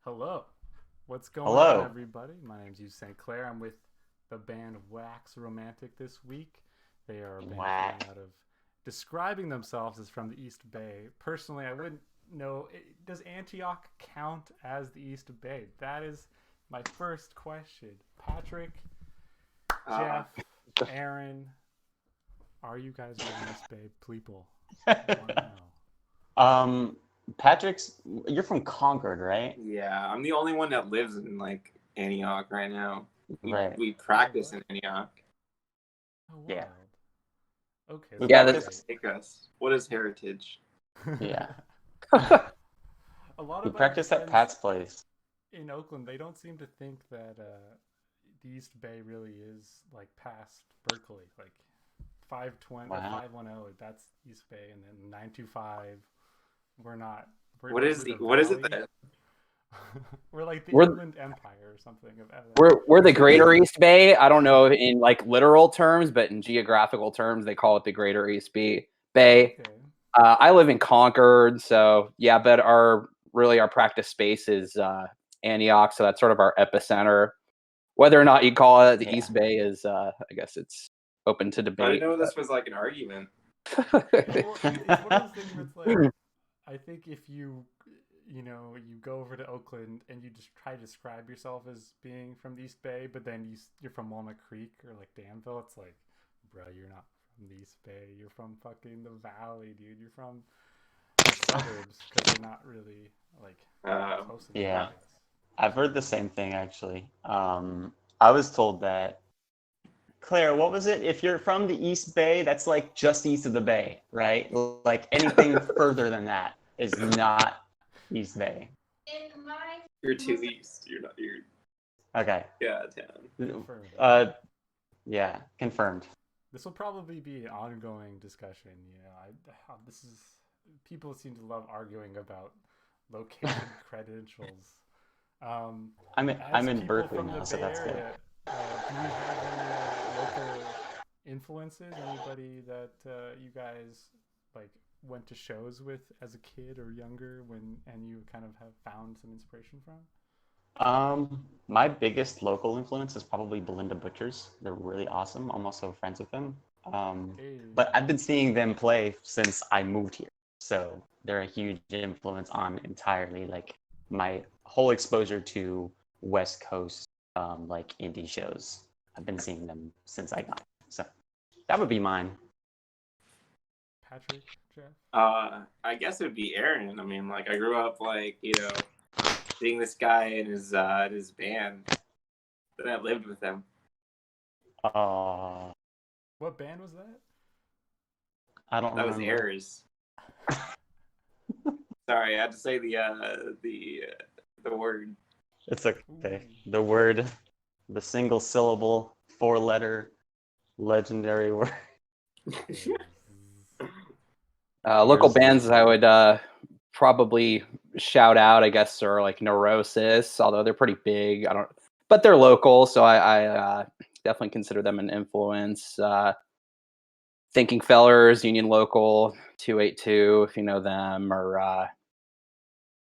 Hello. What's going on, Hello. everybody? My name's Yves St. Clair. I'm with the band Wax Romantic this week. They are a band coming Whack. out of describing themselves as from the East Bay. Personally, I wouldn't know. Does Antioch count as the East Bay? That is my first question. Patrick, Uh, Jeff, Aaron, are you guys from the East Bay? People. I want to know. um, Patrick's, you're from Concord, right? yeah, I'm the only one that lives in like Antioch right now. We Right. we Oh, practice what? in Antioch. Oh, Yeah. wild. Okay, We so Yeah, that's that, Doesn't practice. make us. What is heritage? Yeah. A lot We of my practice at friends Pat's place. in Oakland, they don't seem to think that the East Bay really is like past Berkeley. Like 520 or Wow. 510, that's East Bay, and then 925. We're not. What is We're the the what is it Valley. that We're like the we're Inland Empire or something of LA. we're the Greater East Bay. I don't know in like literal terms, but in geographical terms, they call it the Greater East Bay. Okay. I live in Concord, so yeah, but our practice space is Antioch, so that's sort of our epicenter. Whether or not you call it the Yeah. East Bay is, I guess it's open to I didn't debate. know this was like an argument. Well, it's one of those things where it's like, I think if you go over to Oakland and you just try to describe yourself as being from the East Bay, but then you're from Walnut Creek or like Danville, it's like, bro, you're not from the East Bay. You're from fucking the Valley, dude. You're from the suburbs because they're not really like close enough, I Yeah. guess. I've heard the same thing actually. I was told that, Claire, what was it? If you're from the East Bay, that's like just east of the bay, right? Like anything further than that is not East Bay. You're too east. You're not. You're Okay. yeah, town. Confirmed. Uh, yeah, confirmed. This will probably be an ongoing discussion. This is people seem to love arguing about location credentials. I'm As in people Berkeley from the now, so Bay that's good. Area, do you have any local influences? Anybody that you guys like went to shows with as a kid or younger and you kind of have found some inspiration from? My biggest local influence is probably Belinda Butchers. They're really awesome. I'm also friends with them. Hey, But I've been seeing them play since I moved here. So they're a huge influence on entirely like my whole exposure to West Coast like indie shows. I've been seeing them since I got here. So that would be mine. Patrick, Jeff. I guess it would be Aaron. I mean, like I grew up like seeing this guy in his band. Then I lived with him. Uh, What band was that? I don't That was remember. Errors. Sorry, I had to say the word. It's okay. Ooh. The word, the single syllable, four letter, legendary word. Local Yours is bands I would probably shout out, I guess, are like Neurosis, although they're pretty big. But they're local, so I definitely consider them an influence. Thinking Fellers, Union Local 282, if you know them, or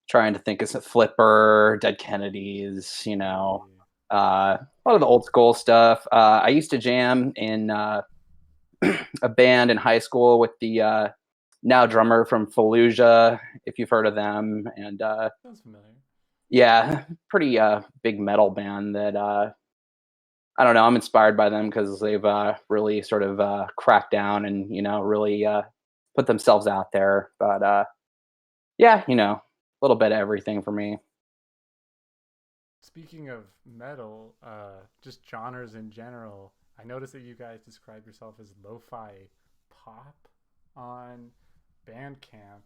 trying to think of some Flipper, Dead Kennedys, a lot of the old school stuff. I used to jam in a band in high school with the now drummer from Fallujah, if you've heard of them, and Sounds familiar. yeah, pretty big metal band that I don't know. I'm inspired by them because they've really sort of cracked down and really put themselves out there. But yeah, a little bit of everything for me. Speaking of metal, just genres in general, I noticed that you guys describe yourself as lo-fi pop on Bandcamp,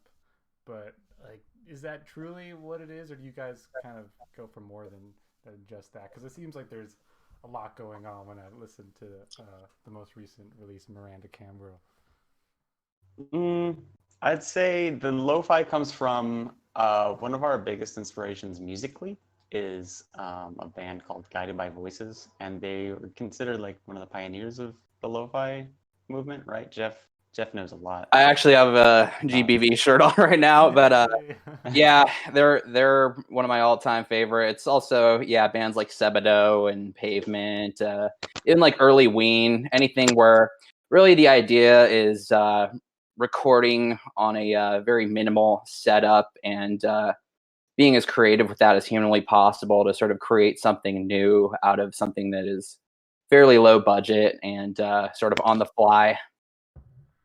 but like, is that truly what it is, or do you guys kind of go for more than just that? Because it seems like there's a lot going on when I listen to the most recent release, Miranda Cambro. Mm, I'd say the lo-fi comes from one of our biggest inspirations musically is a band called Guided by Voices, and they were considered like one of the pioneers of the lo-fi movement, right, Jeff? Jeff knows a lot. I actually have a GBV shirt on right now, but yeah, they're one of my all-time favorites. Also, yeah, bands like Sebado and Pavement, in like early Ween, anything where really the idea is recording on a very minimal setup and being as creative with that as humanly possible to sort of create something new out of something that is fairly low budget and sort of on the fly.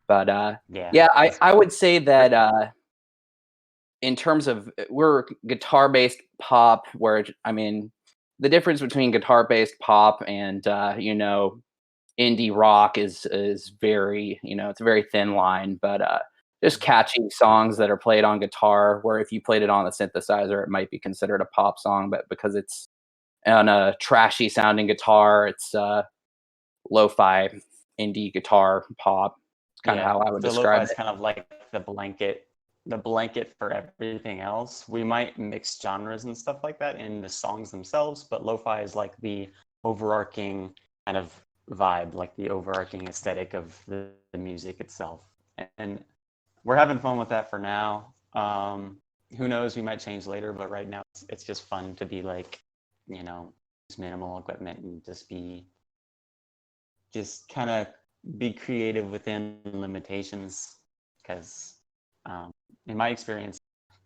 But yeah, I would say that in terms of we're guitar based pop, where I mean the difference between guitar based pop and indie rock is very it's a very thin line, but just catchy songs that are played on guitar. Where if you played it on a synthesizer, it might be considered a pop song, but because it's on a trashy sounding guitar, it's lo-fi indie guitar pop. Kind of how I would so describe lo-fi is it. kind of like the blanket for everything else. We might mix genres and stuff like that in the songs themselves, but lo-fi is like the overarching kind of vibe, like the overarching aesthetic of the music itself. And we're having fun with that for now. Who knows? We might change later, but right now it's just fun to be like, use minimal equipment and just kind of be creative within limitations. Because in my experience,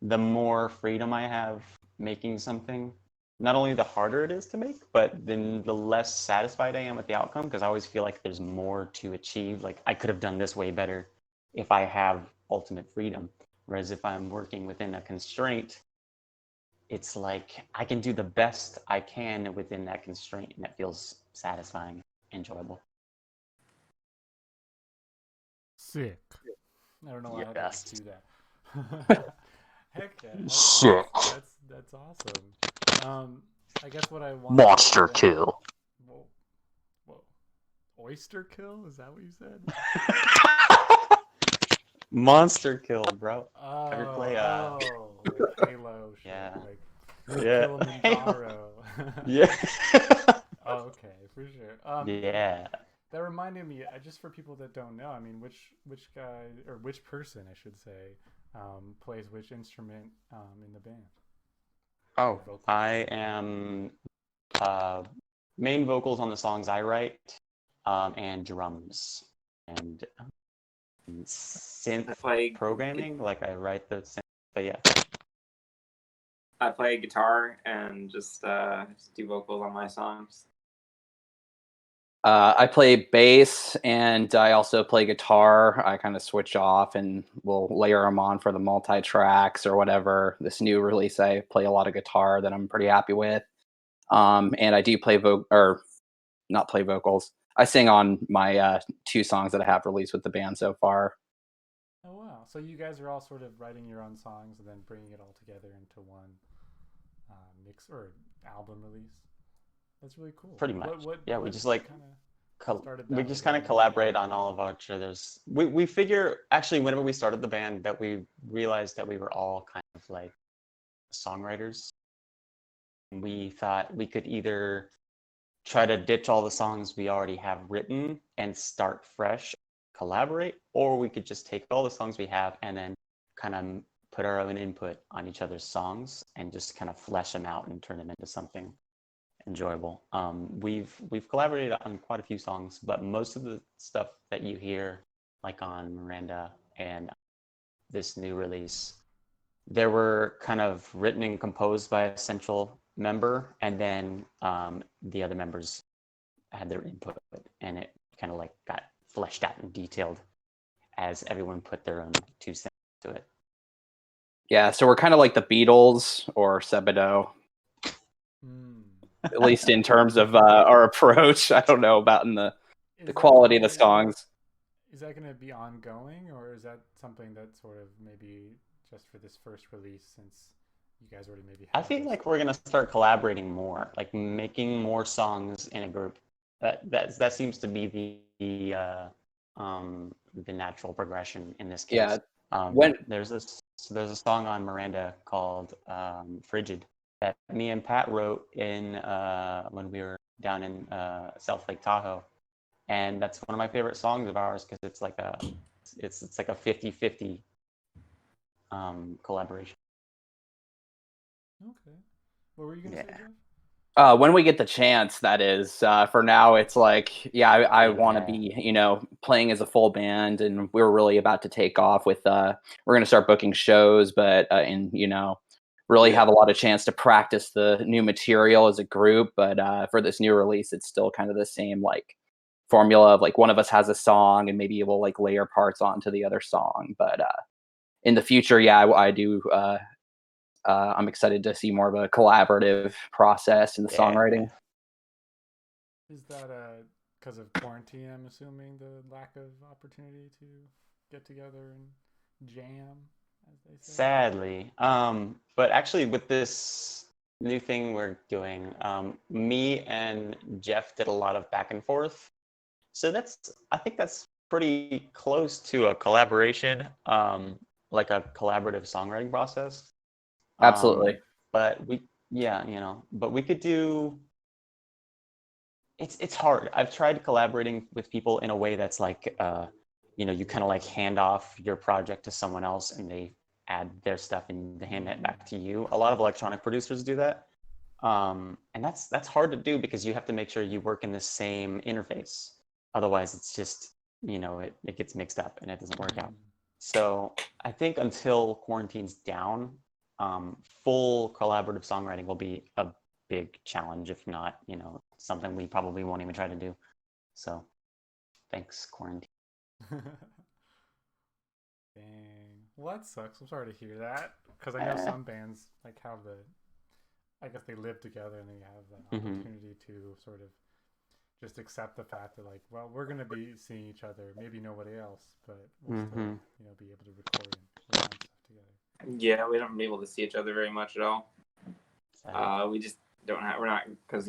the more freedom I have making something, not only the harder it is to make, but then the less satisfied I am with the outcome, because I always feel like there's more to achieve. Like I could have done this way better if I have ultimate freedom. Whereas if I'm working within a constraint, it's like I can do the best I can within that constraint, and that feels satisfying, enjoyable. Sick. I don't know why I had Yes. to do that. Heck yeah. Sick. That's awesome. I guess what I want. Monster kill. Whoa. Oyster kill? Is that what you said? Monster kill, bro. Oh, Ever play, like Halo shit. Yeah. Like Yeah. Kilimanjaro. Yeah. Oh, okay, for sure. Yeah. That reminded me, just for people that don't know, I mean, which guy or which person, I should say, plays which instrument in the band? Oh, I am main vocals on the songs I write, and drums and synth programming. Like I write the synth, but yeah. I play guitar and just do vocals on my songs. I play bass and I also play guitar. I kind of switch off and we'll layer them on for the multi-tracks or whatever. This new release, I play a lot of guitar that I'm pretty happy with. And I do play not play vocals. I sing on my 2 songs that I have released with the band so far. Oh wow! So you guys are all sort of writing your own songs and then bringing it all together into one mix or album release. That's really cool. Pretty much. We just like we just kind of collaborate on all of each other's. We figure actually whenever we started the band that we realized that we were all kind of like songwriters. We thought we could either try to ditch all the songs we already have written and start fresh, collaborate, or we could just take all the songs we have and then kind of put our own input on each other's songs and just kind of flesh them out and turn them into something enjoyable. We've collaborated on quite a few songs, but most of the stuff that you hear, like on Miranda and this new release, they were kind of written and composed by a central member, and then the other members had their input, and it kind of like got fleshed out and detailed as everyone put their own 2 cents to it. Yeah, so we're kind of like the Beatles or Sebado. At least in terms of our approach. I don't know about in the quality of the songs. Is that going to be ongoing, or is that something that sort of maybe just for this first release, since you guys already maybe have I feel like we're going to start collaborating more, like making more songs in a group. That seems to be the natural progression in this case. Yeah. There's a song on Miranda called Frigid that me and Pat wrote in when we were down in South Lake Tahoe, and that's one of my favorite songs of ours because it's like it's like a 50-50 collaboration. Okay. What were you gonna say, Yeah. Jeff? When we get the chance, that is. For now, it's like, yeah, I want to Yeah. be, playing as a full band, and we're really about to take off with. We're going to start booking shows, but and really have a lot of chance to practice the new material as a group. But for this new release, it's still kind of the same like formula of like one of us has a song, and maybe we'll like layer parts onto the other song. But in the future, yeah, I do. I'm excited to see more of a collaborative process in the songwriting. Is that because of quarantine? I'm assuming the lack of opportunity to get together and jam, as they say. Sadly, but actually with this new thing we're doing, me and Jeff did a lot of back and forth. So I think that's pretty close to a collaboration, like a collaborative songwriting process. Absolutely. But but we could do. It's hard. I've tried collaborating with people in a way that's like, you kind of like hand off your project to someone else and they add their stuff and they hand it back to you. A lot of electronic producers do that. And that's hard to do because you have to make sure you work in the same interface. Otherwise, it's just, it gets mixed up and it doesn't work out. So I think until quarantine's down, full collaborative songwriting will be a big challenge, if not, something we probably won't even try to do. So thanks, quarantine. Dang. Well, that sucks. I'm sorry to hear that because I know some bands like have I guess they live together and they have the opportunity to sort of just accept the fact that like, well, we're gonna be seeing each other, maybe nobody else, but we'll still, be able to record and work on stuff together. Yeah, we haven't been able to see each other very much at all. We just don't have. We're not because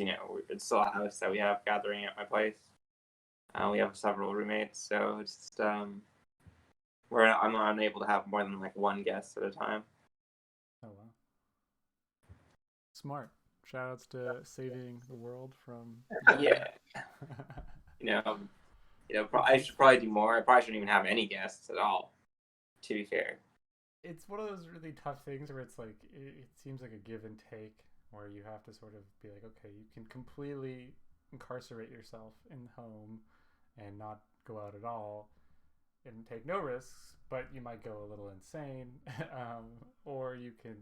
it's still a house that we have gathering at my place. We have several roommates, so it's just I'm unable to have more than like one guest at a time. Oh wow. Smart. Shoutouts to saving the world from. Yeah. I should probably do more. I probably shouldn't even have any guests at all. To be fair. It's one of those really tough things where it's like it seems like a give and take, where you have to sort of be like, okay, you can completely incarcerate yourself in home and not go out at all and take no risks, but you might go a little insane, or you can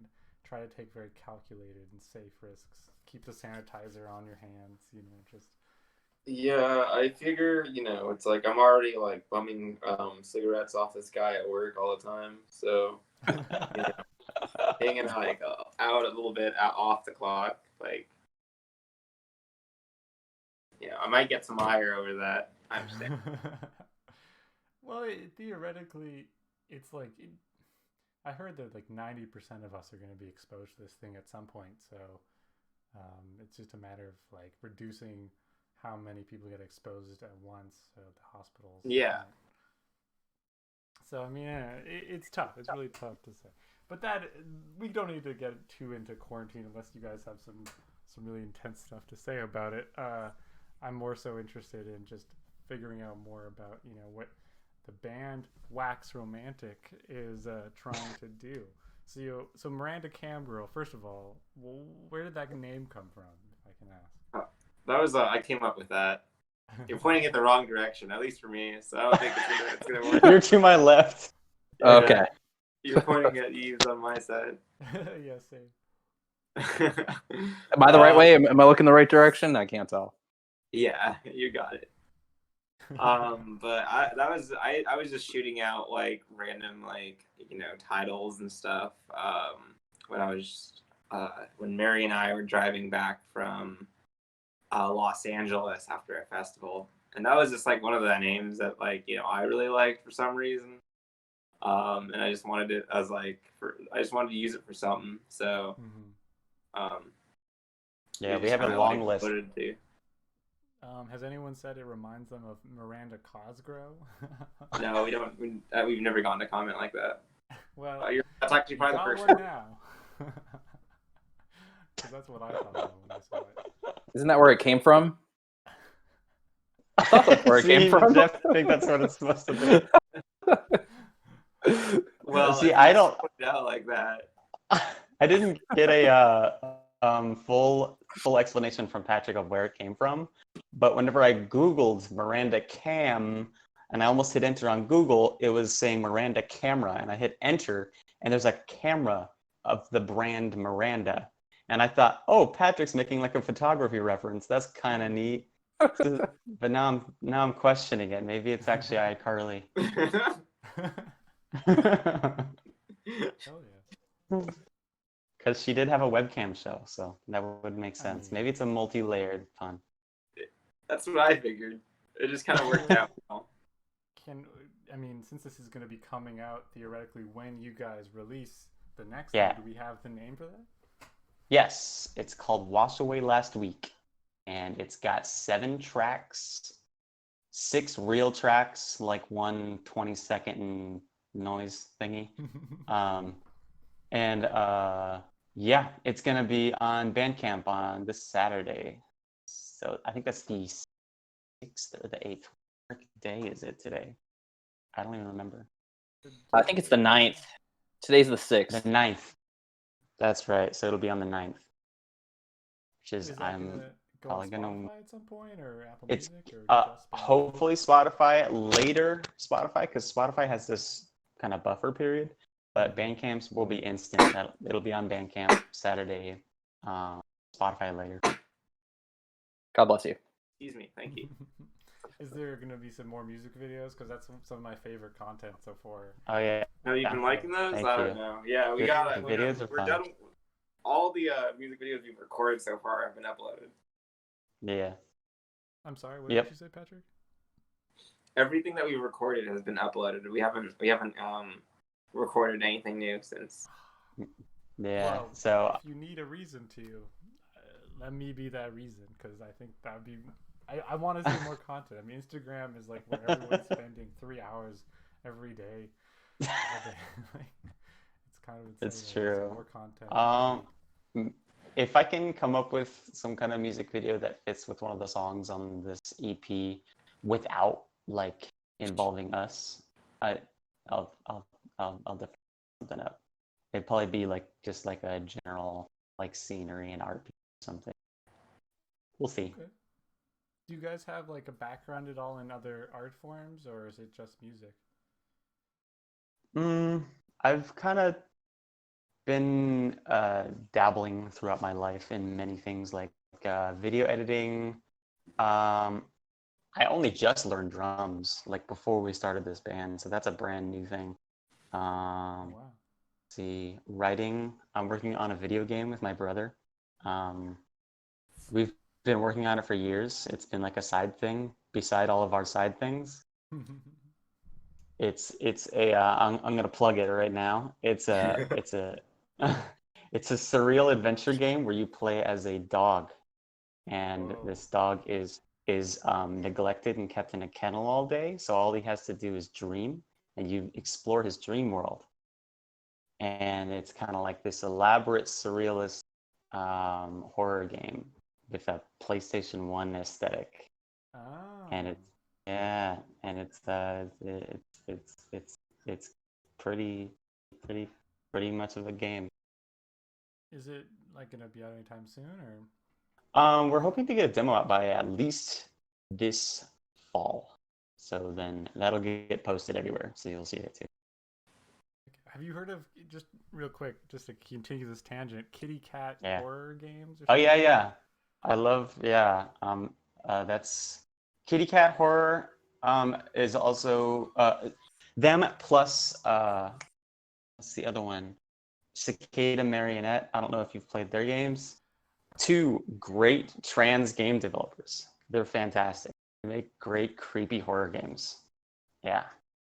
try to take very calculated and safe risks. Keep the sanitizer on your hands, just. Yeah, I figure, it's like I'm already like bumming cigarettes off this guy at work all the time, so hanging like out a little bit off the clock, like I might get some ire over that. I understand. Well, theoretically, it's like I heard that like 90% of us are going to be exposed to this thing at some point, so it's just a matter of like reducing how many people get exposed at once, so the hospitals. Yeah. So I mean, it's tough. It's really tough to say. But that we don't need to get too into quarantine unless you guys have some really intense stuff to say about it. I'm more so interested in just figuring out more about what the band Wax Romantic is trying to do. So Miranda Camgirl, first of all, where did that name come from, if I can ask? That was I came up with that. You're pointing it the wrong direction, at least for me. So I don't think it's gonna work. You're to my left. Okay. You're pointing at Yves on my side. Yeah, same. Am I the right way? Am I looking the right direction? I can't tell. Yeah, you got it. But I was just shooting out like random like titles and stuff. When Mary and I were driving back from Los Angeles after a festival, and that was just like one of the names that I really liked for some reason. And I just wanted it as I just wanted to use it for something. So, we have a long list. Has anyone said it reminds them of Miranda Cosgrove? No, we don't. We've never gotten a comment like that. Well, that's actually probably the got first one now. Because that's what I thought of when I saw it. Isn't that where it came from? I thought that's where it came from. Jeff, I think that's what it's supposed to be. Well, See, if I you don't. put it out like that. I didn't get a full explanation from Patrick of where it came from, but whenever I Googled Miranda Cam and I almost hit enter on Google, it was saying Miranda Camera, and I hit enter, and there's a camera of the brand Miranda, and I thought, oh, Patrick's making like a photography reference. That's kind of neat. But now I'm questioning it. Maybe it's actually iCarly. Hell yeah. Because she did have a webcam show, so that would make I sense. mean- Maybe it's a multi-layered pun. That's what I figured. It just kind of worked out well. Since this is going to be coming out theoretically when you guys release the next Yeah. one, do we have the name for that? Yes, it's called Wash Away Last Week, and it's got 7 tracks, 6 real tracks, like one 20-second noise thingy. Yeah, it's gonna be on Bandcamp on this Saturday. So I think that's the 6th or the 8th. What day is it today? I don't even remember. I think it's the 9th. Today's the 6th. The 9th. That's right. So it'll be on the 9th. Which is, Is that I'm gonna go probably on gonna. Spotify at some point, or Apple It's Music, or just Bandcamp? hopefully Spotify later. Spotify, because Spotify has this kind of buffer period, but Bandcamp's will be instant. It'll be on Bandcamp Saturday. Spotify later. God bless you. Excuse me. Thank you. Is there going to be some more music videos? Because that's some of my favorite content so far. Oh yeah. Have you been liking those? Thank I you. don't know. Yeah, we The got it. videos are We're fun. done. All the music videos we've recorded so far have been uploaded. Yeah. I'm sorry. What Yep. did you say, Patrick? Everything that we recorded has been uploaded. We haven't recorded anything new since. Yeah. Well, So if you need a reason to, let me be that reason, because I think that would be. I want to see more content. I mean, Instagram is like where everyone's spending 3 hours every day. All day. It's kind of insane. It's I want to see true. more content. If I can come up with some kind of music video that fits with one of the songs on this EP without like involving us, I'll definitely something up. It'd probably be like just like a general like scenery and art piece or something. We'll see. Okay. Do you guys have like a background at all in other art forms, or is it just music? I've kind of been dabbling throughout my life in many things like video editing. I only just learned drums like before we started this band, so that's a brand new thing. Wow. See, writing. I'm working on a video game with my brother. We've been working on it for years. It's been like a side thing beside all of our side things. It's a I'm gonna plug it right now. It's a it's a surreal adventure game where you play as a dog, and Whoa. this dog is neglected and kept in a kennel all day. So all he has to do is dream, and you explore his dream world. And it's kind of like this elaborate surrealist horror game with a PlayStation 1 aesthetic. Oh. And it's pretty much of a game. Is it like gonna be out anytime soon, or? We're hoping to get a demo out by at least this fall. So then that'll get posted everywhere, so you'll see it too. Have you heard of, just real quick, just to continue this tangent, kitty cat Yeah. horror games? Or Oh something? yeah. I love that's Kitty Cat Horror is also them plus what's the other one? Cicada Marionette. I don't know if you've played their games. 2 great trans game developers. They're fantastic. They make great creepy horror games. Yeah.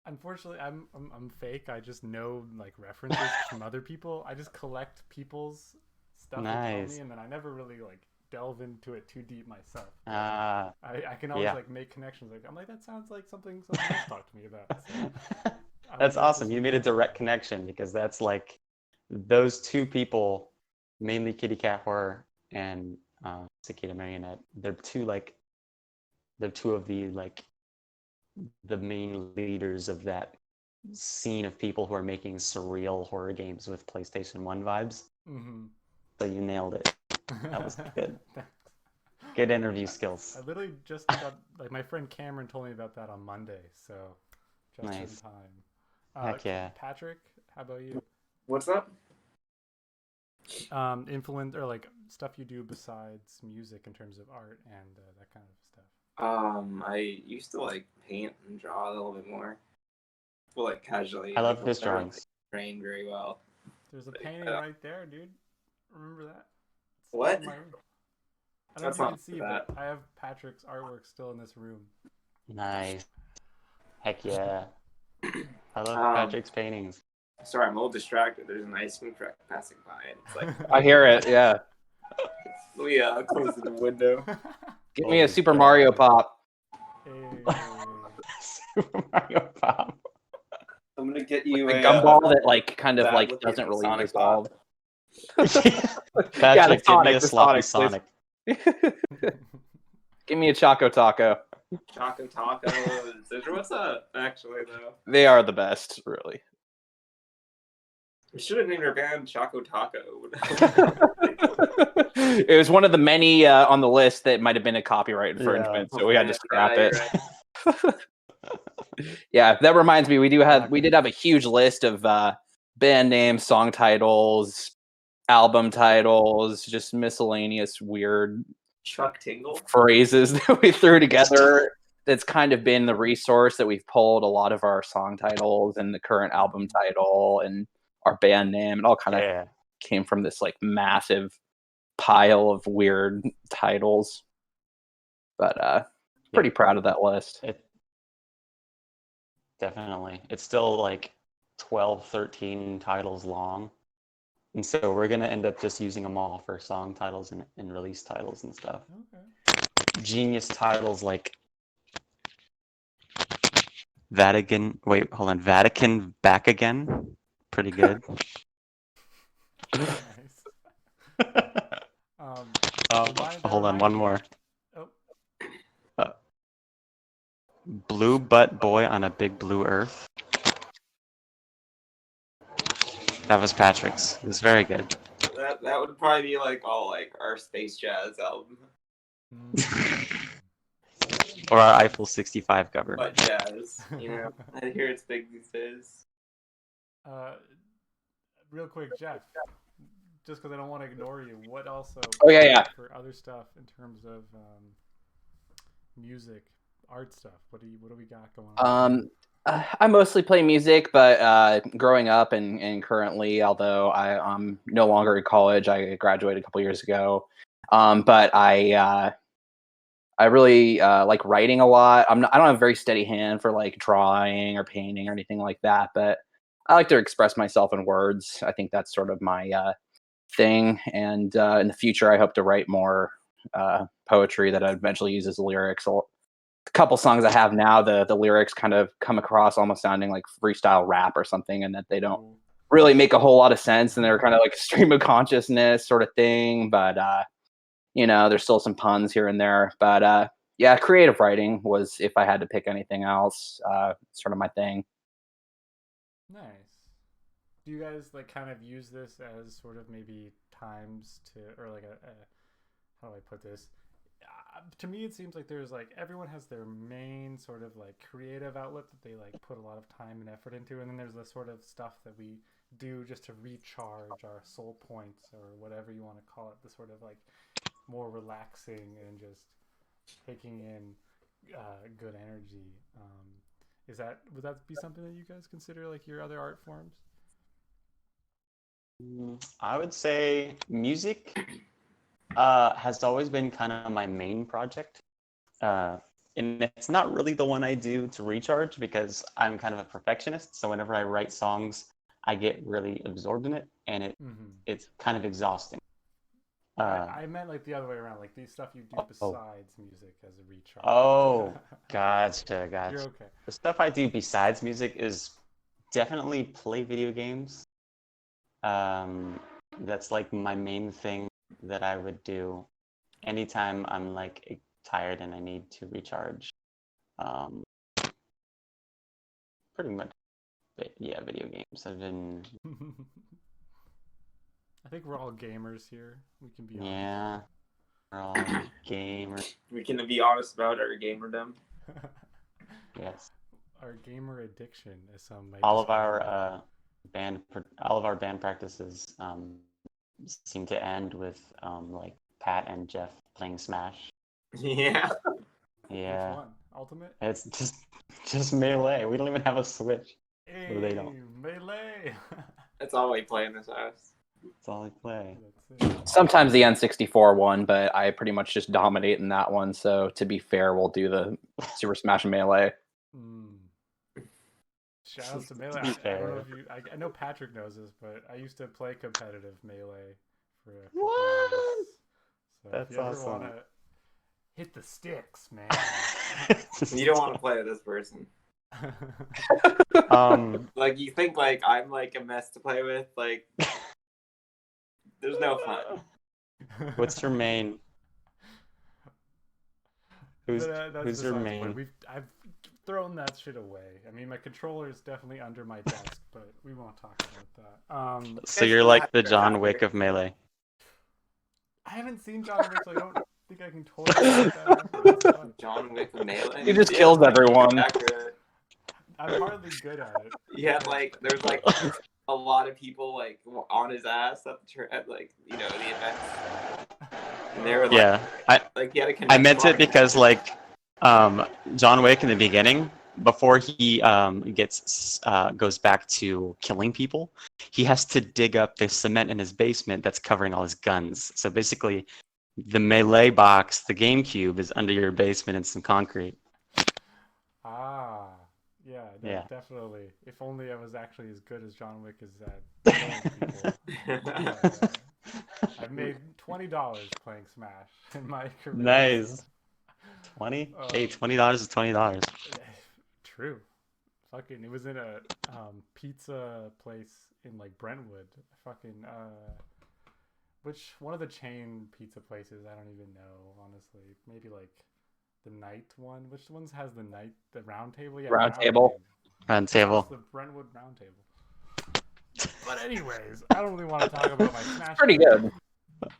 Unfortunately, I'm fake. I just know like references from other people. I just collect people's stuff they tell Nice. me, and then I never really like delve into it too deep myself. Ah. I can always Yeah. like make connections. Like I'm like, that sounds like something someone else talked to me about. So, That's awesome. You made a direct connection because that's like those 2 people, mainly Kitty Cat Horror and Cicada Marionette. They're 2 of the like the main leaders of that scene of people who are making surreal horror games with PlayStation 1 vibes. Mm-hmm. So you nailed it. That was good. Good interview I skills. literally just got, like, my friend Cameron told me about that on Monday, so just in Nice. time. Heck yeah. Patrick, how about you? What's up? Influence or like stuff you do besides music in terms of art and that kind of stuff. I used to like paint and draw a little bit more, well, like casually. I Like, love his never, drawings. like, trained very well. There's a But, painting right there, dude. Remember that? It's What? in my room. I don't That's know if you not can see, that. but I have Patrick's artwork still in this room. Nice. Heck yeah. I love Um, Patrick's paintings. Sorry, I'm a little distracted. There's an ice cream truck passing by, and it's like I hear it. Yeah. we closed the window. Give me a Holy Super crap. Mario Pop. Hey. Super Mario Pop. I'm gonna get you A a gumball that like kind of that like looking doesn't really Sonic dissolve. Patrick, give me a the sloppy Sonic, Sonic. Give me a Choco Taco. Choco Tacos. What's up? Actually, though, They are the best, really. we should have named our band Choco Taco. It was one of the many on the list that might have been a copyright infringement, so we had to scrap it. Right. Yeah, that reminds me, we did have a huge list of band names, song titles, album titles, just miscellaneous weird Chuck Tingle. phrases that we threw together. That's kind of been the resource that we've pulled a lot of our song titles and the current album title and our band name. It all kind of Yeah. came from this like massive pile of weird titles. But pretty proud of that list. Definitely. It's still like 12, 13 titles long. And so we're going to end up just using them all for song titles and release titles and stuff. Okay. Genius titles like Vatican Back Again. Pretty good. Nice. Hold on, one more. Oh. Blue Butt Boy on a Big Blue Earth. That was Patrick's. It was very good. That would probably be like all like our space jazz album, Or our Eiffel 65 cover. but jazz. You know, I hear it's big these days. Real quick, Jeff. Just because I don't want to ignore you, what also? Oh, yeah. For other stuff in terms of music, art stuff. What do we got going on? I mostly play music, but growing up and currently, although I'm no longer in college, I graduated a couple years ago. But I really like writing a lot. I don't have a very steady hand for like drawing or painting or anything like that, but I like to express myself in words. I think that's sort of my thing. And in the future, I hope to write more poetry that I eventually use as lyrics. A couple songs I have now, the lyrics kind of come across almost sounding like freestyle rap or something, and that they don't really make a whole lot of sense, and they're kind of like a stream of consciousness sort of thing. But there's still some puns here and there. But yeah, creative writing was, if I had to pick anything else, sort of my thing. Nice. Do you guys like kind of use this as sort of maybe times to, or like a how do I put this? To me, it seems like there's like everyone has their main sort of like creative outlet that they like put a lot of time and effort into, and then there's the sort of stuff that we do just to recharge our soul points or whatever you want to call it, the sort of like more relaxing and just taking in good energy. Would that be something that you guys consider like your other art forms? I would say music has always been kind of my main project. And it's not really the one I do to recharge because I'm kind of a perfectionist. So whenever I write songs, I get really absorbed in it, and it's kind of exhausting. I meant like the other way around, like the stuff you do besides music as a recharge. Oh, gotcha. You're okay. The stuff I do besides music is definitely play video games. That's like my main thing that I would do anytime I'm like tired and I need to recharge. Pretty much video games. I've been I think we're all gamers here. We can be honest. yeah, we're all gamers. We can be honest about our gamerdom. Yes. Our gamer addiction, as some might All of describe our band practices seem to end with like Pat and Jeff playing Smash. Yeah. it. Yeah, Which one? Ultimate? it's just Melee. We don't even have a Switch. Hey, they don't. Melee! That's all we play in this house. That's all I play. That's it. Sometimes the N64 one, but I pretty much just dominate in that one. So to be fair, we'll do the Super Smash Melee. Shout out to Melee. I don't know if you. I know Patrick knows this, but I used to play competitive Melee for a couple years. So That's if you ever awesome. want to hit the sticks, man. You don't want to play with this person. Like you think like I'm like a mess to play with. Like there's no fun. What's your main? Who's That's who's your besides the point. main? I've thrown that shit away. I mean, my controller is definitely under my desk, but we won't talk about that. So you're like the John Wick of Melee. I haven't seen John Wick, so I don't think I can totally put that out there. That's fun. John Wick Melee. He just kills everyone. Accurate. I'm hardly good at it. Yeah, like there's like a lot of people like on his ass at like the events. And they were like, Yeah, like he had a I meant it because like John Wick in the beginning, before he goes back to killing people, he has to dig up the cement in his basement that's covering all his guns. So basically, the Melee box, the GameCube, is under your basement in some concrete. Ah, yeah, no, Yeah. definitely. If only I was actually as good as John Wick is at killing people. I've made $20 playing Smash in my career. Nice. 20? Hey, $20 is $20. True. Fucking, it was in a pizza place in like Brentwood. Fucking which one of the chain pizza places? I don't even know, honestly. Maybe like the night one. Which ones has the night? The round table? Yeah, Round Table. Round Table. The Brentwood round table. But anyways, I don't really want to talk about my Smash. Pretty good.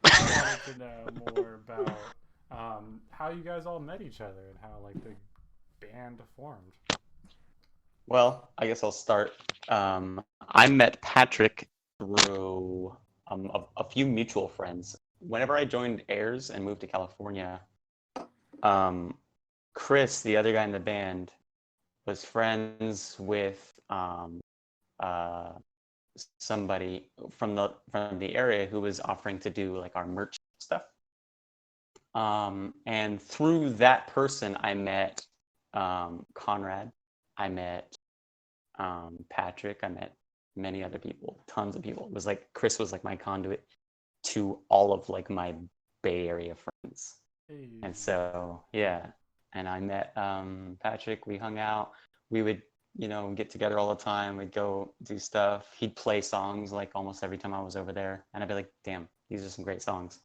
I wanted to know more about how you guys all met each other and how like the band formed. Well, I guess I'll start. I met Patrick through a few mutual friends. Whenever I joined Airs and moved to California, Chris, the other guy in the band, was friends with somebody from the area who was offering to do like our merch stuff. And through that person, I met Conrad. I met Patrick. I met many other people, tons of people. It was like Chris was like my conduit to all of like my Bay Area friends. Hey. And so yeah, and I met Patrick. We hung out. We would get together all the time. We'd go do stuff. He'd play songs like almost every time I was over there, and I'd be like, damn, these are some great songs.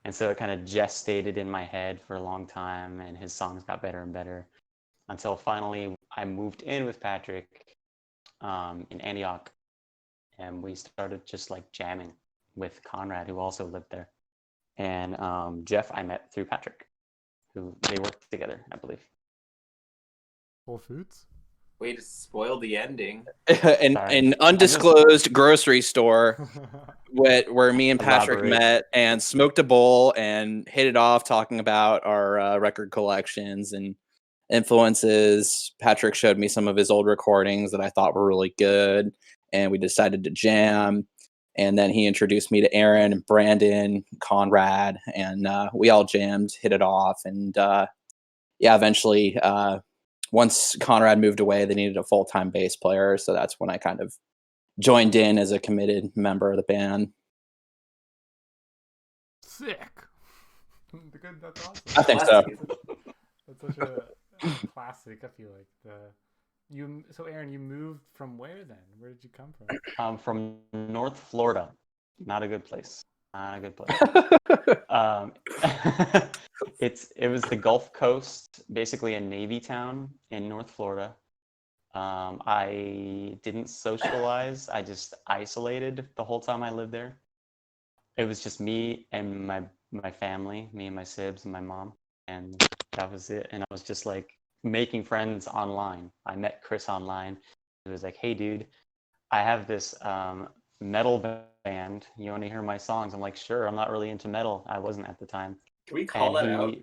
And so it kind of gestated in my head for a long time, and his songs got better and better until finally I moved in with Patrick in Antioch, and we started just like jamming with Conrad, who also lived there. And Jeff I met through Patrick, who they worked together, I believe. Whole Foods? Way to spoil the ending. An undisclosed grocery store where me and Patrick Elaborate. met and smoked a bowl and hit it off talking about our record collections and influences. Patrick showed me some of his old recordings that I thought were really good, and we decided to jam. And then he introduced me to Aaron and Brandon, Conrad, and we all jammed, hit it off. And eventually, once Conrad moved away, they needed a full-time bass player. So that's when I kind of joined in as a committed member of the band. Sick. That's awesome. I think so. That's such a classic. I feel like So Aaron, you moved from where then? Where did you come from? From North Florida. Not a good place. Not a good place. It was the Gulf Coast, basically a Navy town in North Florida. I didn't socialize. I just isolated the whole time I lived there. It was just me and my family, me and my sibs and my mom, and that was it. And I was just like making friends online. I met Chris online. He was like, "Hey, dude, I have this metal band. You want to hear my songs?" I'm like, "Sure." I'm not really into metal. I wasn't at the time. Can we call And that out?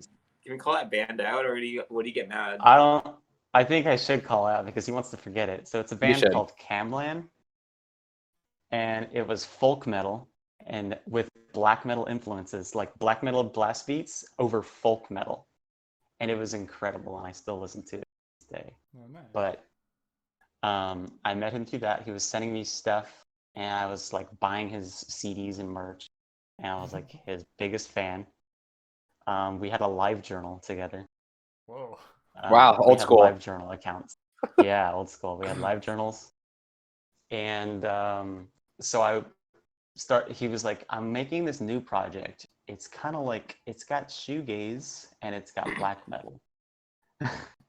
Can we call that band out, or would he get mad? I don't. I think I should call out because he wants to forget it. So it's a You band should. called Camlan, and it was folk metal and with black metal influences, like black metal blast beats over folk metal, and it was incredible. And I still listen to it to this day. Oh, nice. But I met him through that. He was sending me stuff, and I was like buying his CDs and merch, and I was like his biggest fan. We had a live journal together. Whoa. Wow, We old had school. live journal accounts. Yeah, old school. We had live journals, and so he was like, "I'm making this new project. It's kind of like it's got shoegaze and it's got black metal,"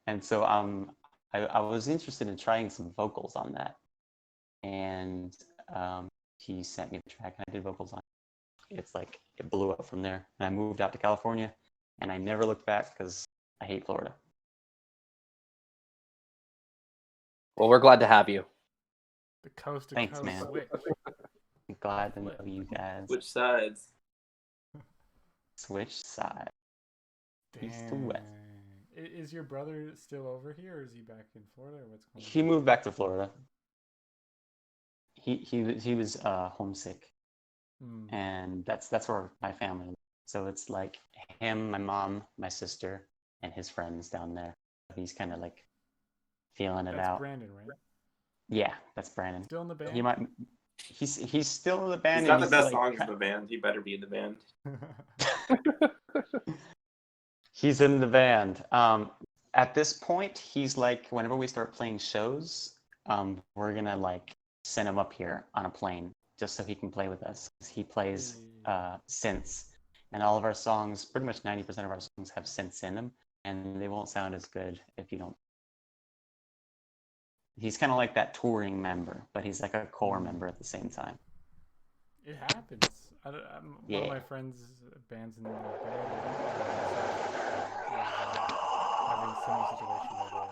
and so I was interested in trying some vocals on that, and he sent me the track and I did vocals on it. It's like it blew up from there, and I moved out to California, and I never looked back because I hate Florida. Well, we're glad to have you. The coast to Thanks, coast man. switch. I'm glad to know you guys. Which sides? Switch side. East to Dang. west. Is your brother still over here, or is he back in Florida, or what's going on? He moved back to Florida. He was homesick, and that's where my family lives. So it's like him, my mom, my sister, and his friends down there. He's kind of like feeling it That's out. Brandon, right? Yeah, that's Brandon. Still in the band? He might. He's still in the band. He's got the and best like, songs in the band. He better be in the band. He's in the band. At this point, he's like, whenever we start playing shows, we're gonna like send him up here on a plane just so he can play with us. He plays synths, and all of our songs, pretty much 90% of our songs have synths in them, and they won't sound as good if you don't. He's kind of like that touring member, but he's like a core member at the same time. It happens. One Yeah. of my friends' bands in the band having a similar situation where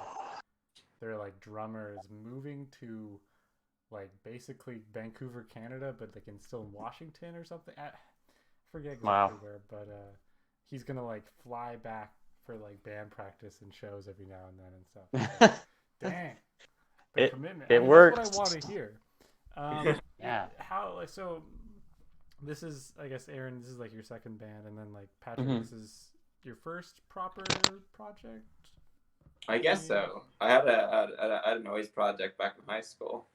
their like drummer is moving to like basically Vancouver, Canada, but like still in Washington or something. I forget exactly where, but he's gonna like fly back for like band practice and shows every now and then and stuff. Dang. The commitment. It works. That's what I want to hear. Yeah. How like so? This is, I guess, Aaron. This is like your second band, and then like Patrick. This is your first proper project. I guess so. I had a noise project back in high school.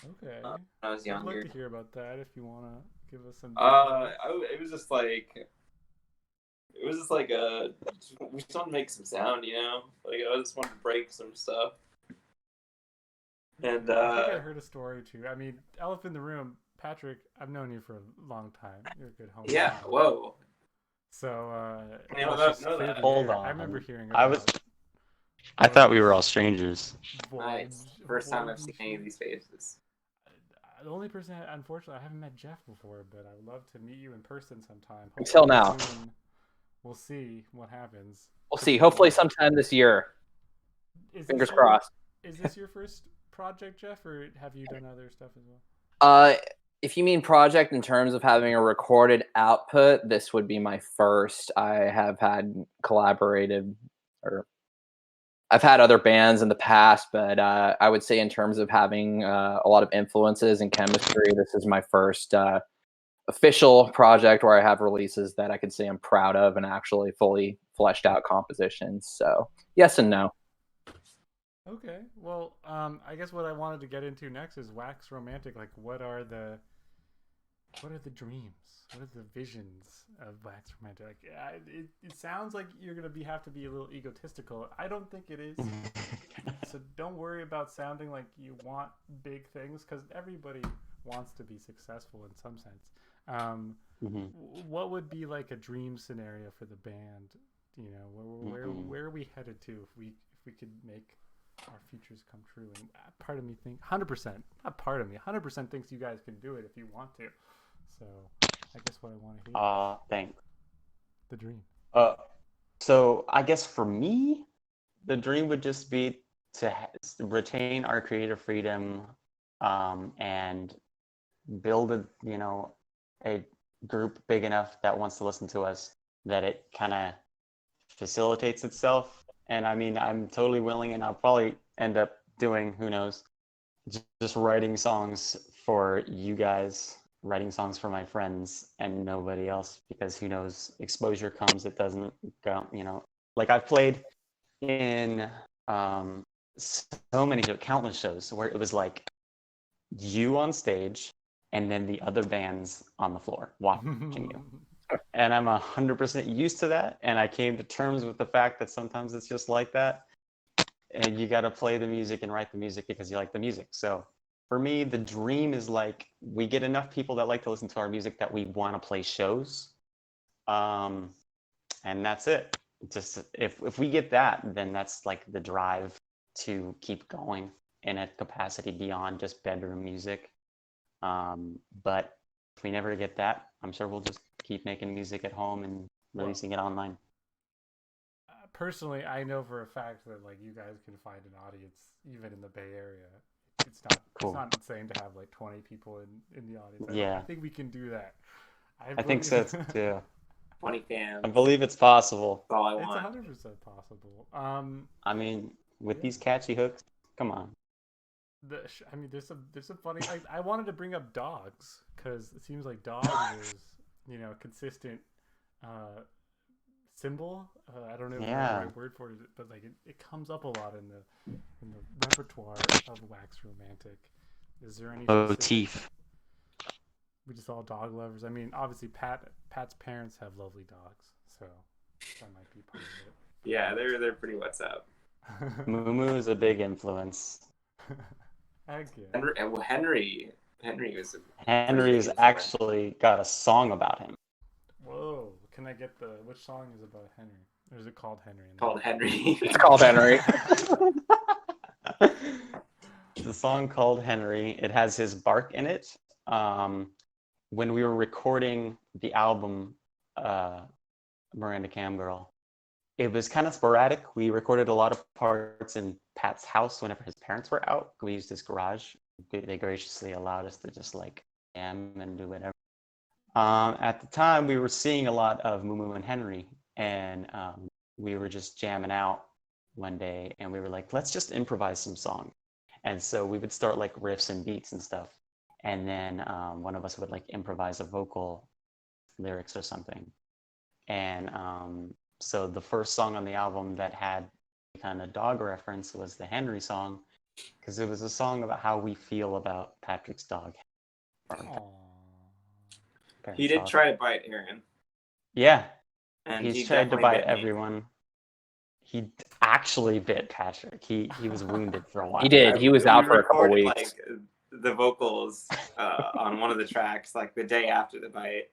Okay. When I was I'd younger. like to hear about that if you want to give us some. It was just like we just want to make some sound, you know. Like I just wanted to break some stuff. And I think I heard a story too. I mean, elephant in the room. Patrick, I've known you for a long time. You're a good homie. Yeah. Whoa. So, know that. Hold on. I remember hearing. I thought we were all strangers. Nice. First time I've seen any of these faces. The only person, unfortunately, I haven't met Jeff before, but I would love to meet you in person sometime. Until now. Soon. We'll see what happens. We'll see. Hopefully sometime this year. Fingers crossed. Is this your first project, Jeff, or have you done other stuff as well? If you mean project in terms of having a recorded output, this would be my first. I have had collaborated, or I've had other bands in the past, but I would say in terms of having a lot of influences and chemistry, this is my first official project where I have releases that I could say I'm proud of and actually fully fleshed out compositions. So yes and no. Okay. Well, I guess what I wanted to get into next is wax romantic. Like, what are the dreams? What are the visions of wax romantic? Like, it sounds like you're gonna have to be a little egotistical. I don't think it is. So don't worry about sounding like you want big things, because everybody wants to be successful in some sense. What would be like a dream scenario for the band? You know, where are we headed to if we could make our futures come true. And part of me think 100%, not part of me, 100% thinks you guys can do it if you want to. So I guess what I want to hear Thanks. the dream. So I guess for me, the dream would just be to retain our creative freedom, and build a group big enough that wants to listen to us, that it kind of facilitates itself. And I mean, I'm totally willing, and I'll probably end up doing, who knows, just writing songs for you guys, writing songs for my friends and nobody else, because who knows, exposure comes, it doesn't go, like I've played in so many countless shows where it was like you on stage and then the other bands on the floor watching you. And I'm 100% used to that, and I came to terms with the fact that sometimes it's just like that, and you got to play the music and write the music because you like the music. So for me, the dream is like we get enough people that like to listen to our music that we want to play shows, and that's it. Just if we get that, then that's like the drive to keep going in a capacity beyond just bedroom music. But if we never get that, I'm sure we'll just keep making music at home and releasing it online. Personally, I know for a fact that like you guys can find an audience even in the Bay Area. It's Cool. not insane to have like 20 people in the audience. Yeah. I think we can do that. I think so too. 20 fans. I believe it's possible. That's all I It's want. 100% possible. I mean, with these catchy hooks, come on. There's some funny. I wanted to bring up dogs because it seems like dogs is consistent symbol. I don't know if the right word for it, but like it comes up a lot in the repertoire of Wax Romantic. Is there any motif? We just all dog lovers. I mean, obviously Pat's parents have lovely dogs, so that might be part of it. Yeah, they're pretty what's up. Moo is a big influence. Henry's actually got a song about him. Whoa! Can I get which song is about Henry? Or is it called Henry? Called Henry. It's called Henry. The song called Henry. It has his bark in it. When we were recording the album, Miranda Camgirl, it was kind of sporadic. We recorded a lot of parts in Pat's house whenever his parents were out. We used his garage. They graciously allowed us to just like jam and do whatever. At the time, we were seeing a lot of Moo and Henry, and we were just jamming out one day, and we were like, let's just improvise some songs. And so we would start like riffs and beats and stuff, and then one of us would like improvise a vocal lyrics or something. And so the first song on the album that had kind of dog reference was the Henry song, because it was a song about how we feel about Patrick's dog. He did try to bite Aaron. Yeah, and he's tried to bite everyone. He actually bit Patrick. He was wounded for a while. He did. He was out for a couple weeks. Like the vocals on one of the tracks, like the day after the bite.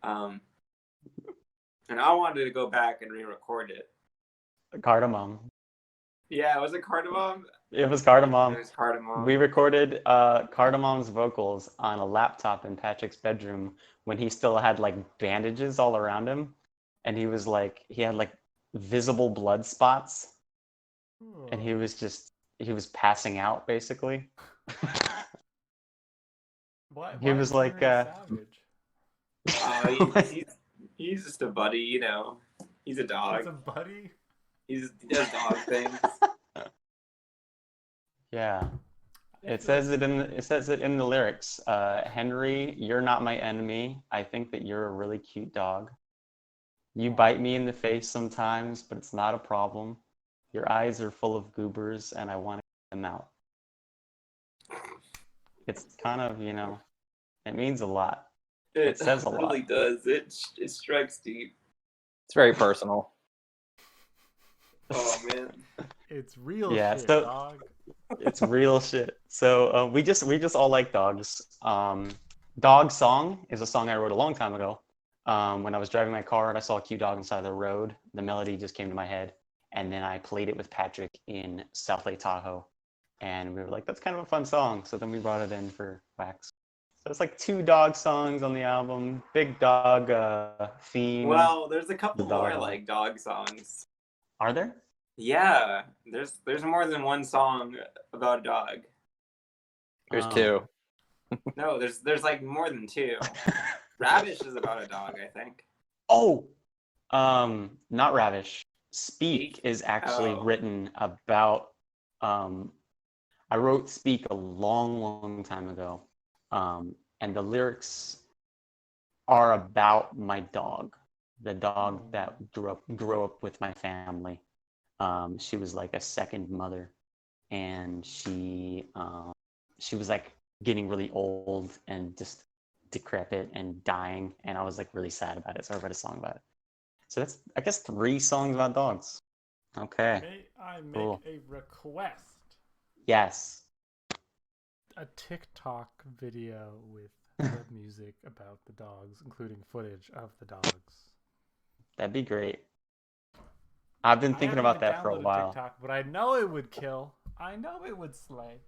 And I wanted to go back and re-record it. Cardamom. Yeah, was it Cardamom? It was Cardamom. It was Cardamom. We recorded Cardamom's vocals on a laptop in Patrick's bedroom when he still had like bandages all around him, and he had like visible blood spots, and he was passing out basically. He was like savage. He's just a buddy, you know. He's a dog. He's a buddy. He does dog things. Yeah. It says it in the lyrics. Henry, you're not my enemy. I think that you're a really cute dog. You bite me in the face sometimes, but it's not a problem. Your eyes are full of goobers, and I want to get them out. It's kind of, it means a lot. It says a lot. It really does. It strikes deep. It's very personal. Oh man, it's real shit, dog. It's real shit. So we just all like dogs. Dog Song is a song I wrote a long time ago. When I was driving my car and I saw a cute dog on the side of the road, the melody just came to my head, and then I played it with Patrick in South Lake Tahoe, and we were like, that's kind of a fun song. So then we brought it in for Wax. So it's like 2 dog songs on the album, big dog theme. Well, there's a couple The dog more one. like dog songs. Are there? Yeah, there's more than one song about a dog. There's Oh. 2. No, there's like more than 2. Ravish is about a dog, I think. Oh, not Ravish. Speak is actually Oh. written about. I wrote Speak a long, long time ago, and the lyrics are about my dog, the dog that grew up with my family. She was like a second mother, and she was like getting really old and just decrepit and dying, and I was like really sad about it, so I wrote a song about it. So that's, I guess, 3 songs about dogs. Okay. May I make Cool. a request? Yes. A TikTok video with the music about the dogs, including footage of the dogs. That'd be great. I've been thinking about that for a while. TikTok, but I know it would kill. I know it would slay.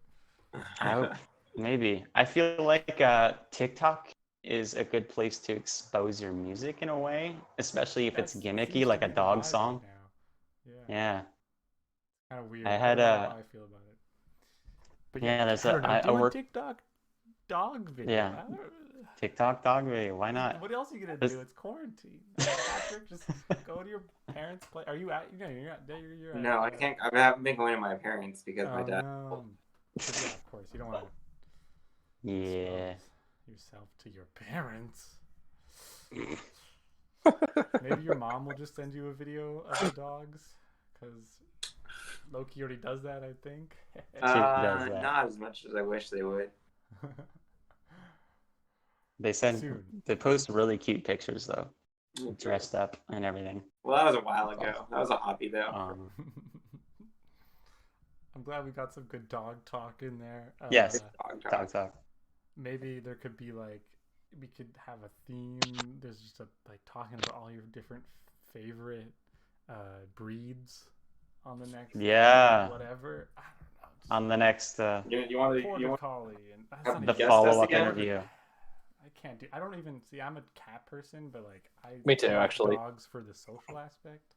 Maybe. I feel like TikTok is a good place to expose your music in a way, especially if it's gimmicky, like a dog song. Now. Yeah. Kind of weird. I had don't know how I feel about it. But yeah, there's I don't know, I do a work TikTok dog video. Yeah. TikTok dog video. Why not? What else are you gonna do? It's quarantine. Patrick, just go to your parents' place. Are you at? You're at. You're at. No, I can't. I haven't been going to my parents because my dad. No. Yeah, of course. You don't want to Yeah. yourself to your parents. Maybe your mom will just send you a video of the dogs, because Loki already does that, I think. does that. Not as much as I wish they would. They post really cute pictures though, dressed up and everything. Well, that was a while ago. That was a hobby though. I'm glad we got some good dog talk in there. Yes, Dog talk. Maybe there could be like, we could have a theme. There's just like talking about all your different favorite breeds on the next. Yeah. Whatever. I don't know. Just On the next You want Border Collie and that's have not the even- guess us follow-up again? interview. I can't do. I don't even see. I'm a cat person, but like Me too, like actually. Dogs for the social aspect,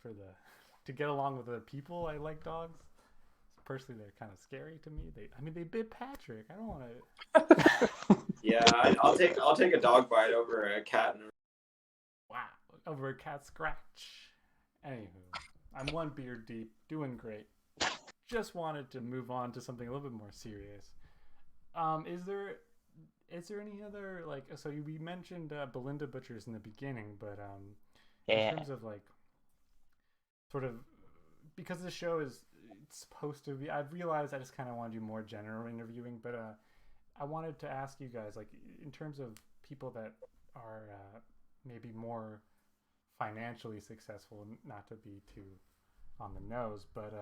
to get along with other people. I like dogs. Personally, they're kind of scary to me. They bit Patrick. I don't want to. Yeah, I'll take a dog bite over a cat. Wow, over a cat scratch. Anywho, I'm 1 beer deep, doing great. Just wanted to move on to something a little bit more serious. Is there any other, like, so we mentioned Belinda Butchers in the beginning, but in terms of like sort of, because the show is supposed to be, I've realized I just kind of want to do more general interviewing, but I wanted to ask you guys, like, in terms of people that are maybe more financially successful, not to be too on the nose, but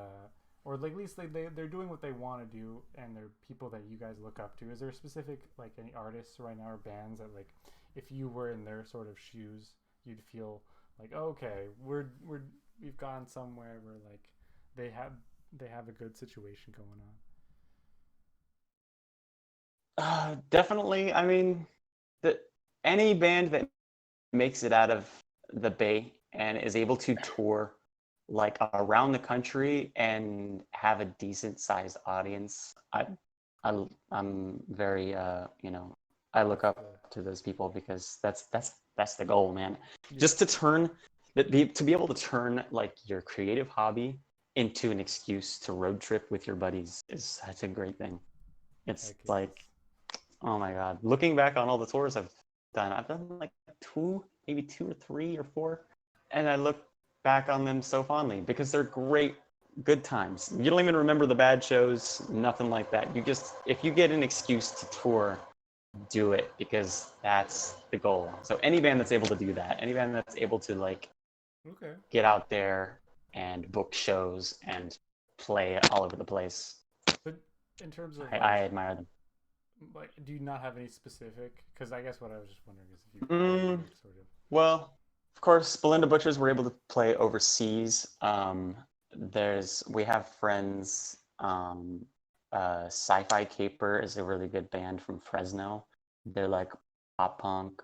or like at least they're doing what they want to do, and they're people that you guys look up to. Is there a specific, like, any artists right now or bands that, like, if you were in their sort of shoes, you'd feel like, oh, okay, we've gone somewhere where like they have a good situation going on? Definitely. I mean, any band that makes it out of the Bay and is able to tour like around the country and have a decent sized audience, I'm very I look up to those people, because that's the goal, man. Yeah. Just to be able to turn like your creative hobby into an excuse to road trip with your buddies is such a great thing. It's like, oh my god, looking back on all the tours I've done like 2 or 3 or 4, and I look back on them so fondly because they're great, good times. You don't even remember the bad shows, nothing like that. If you get an excuse to tour, do it, because that's the goal. So any band that's able to do that, any band that's able to like get out there and book shows and play all over the place, But in terms of I admire them. like, do you not have any specific? Because I guess what I was just wondering is if you sort of. Well, Of course, Belinda Butchers were able to play overseas. We have friends. Sci-Fi Caper is a really good band from Fresno. They're like pop punk,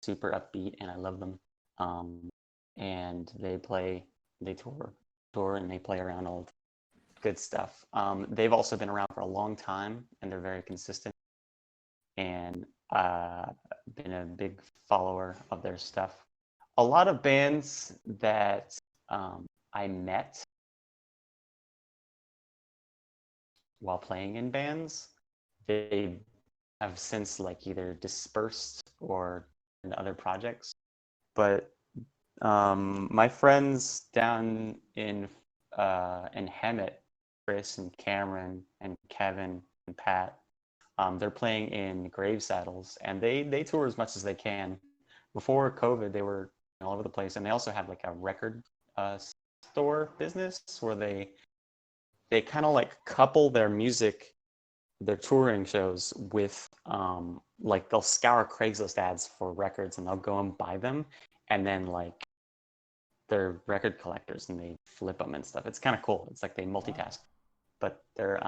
super upbeat, and I love them. And they tour, and they play around old good stuff. They've also been around for a long time, and they're very consistent. And been a big follower of their stuff. A lot of bands that I met while playing in bands, they have since like either dispersed or in other projects. But my friends down in Hemet, Chris and Cameron and Kevin and Pat, they're playing in Grave Saddles, and they tour as much as they can. Before COVID, they were all over the place, and they also have like a record store business where they kind of like couple their music, their touring shows with like they'll scour Craigslist ads for records, and they'll go and buy them, and then like they're record collectors and they flip them and stuff. It's kind of cool. It's like they multitask, but they're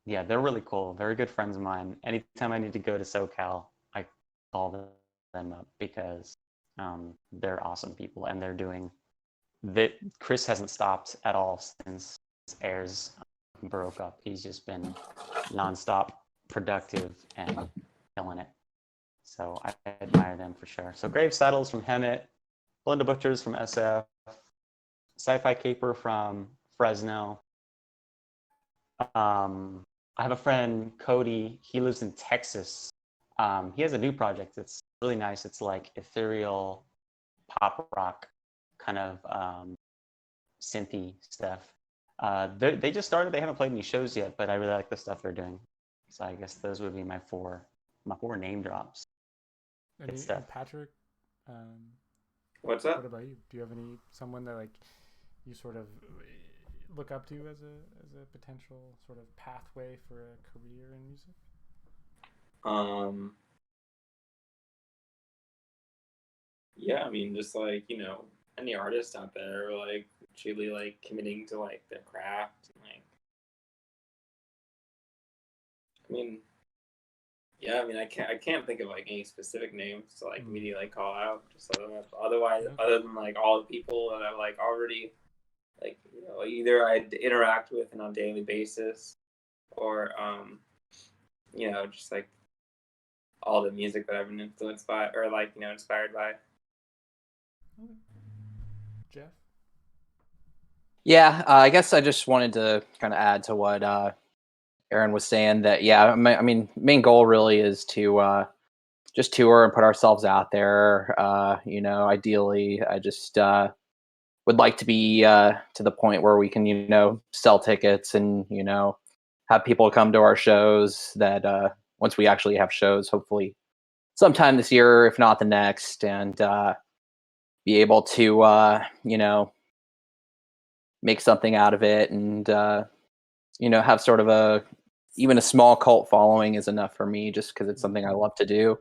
they're really cool. Very good friends of mine. Anytime I need to go to SoCal, I call them up because they're awesome people, and they're doing that. Chris hasn't stopped at all since Airs broke up. He's just been nonstop productive and killing it. So I admire them for sure. So Grave Saddles from Hemet, Belinda Butchers from SF, Sci-Fi Caper from Fresno. I have a friend, Cody. He lives in Texas. He has a new project. It's really nice. It's like ethereal pop rock kind of synthy stuff. They just started. They haven't played any shows yet, but I really like the stuff they're doing. So I guess those would be my four name drops. And Patrick, what's up? What about you? Do you have someone that like you sort of look up to as a potential sort of pathway for a career in music? Yeah, I mean, just like, any artist out there, like truly like committing to like their craft, and like, I mean, yeah, I mean, I can't think of like any specific names to like immediately like call out. Just other than like all the people that I've like already like either I interact with on a daily basis, or just like all the music that I've been influenced by or like inspired by. Okay. Jeff? Yeah, I guess I just wanted to kind of add to what Aaron was saying, that I mean, main goal really is to just tour and put ourselves out there. Ideally, I just would like to be to the point where we can sell tickets and have people come to our shows. That once we actually have shows, hopefully sometime this year, if not the next, and be able to make something out of it, and have sort of even a small cult following is enough for me, just because it's something I love to do.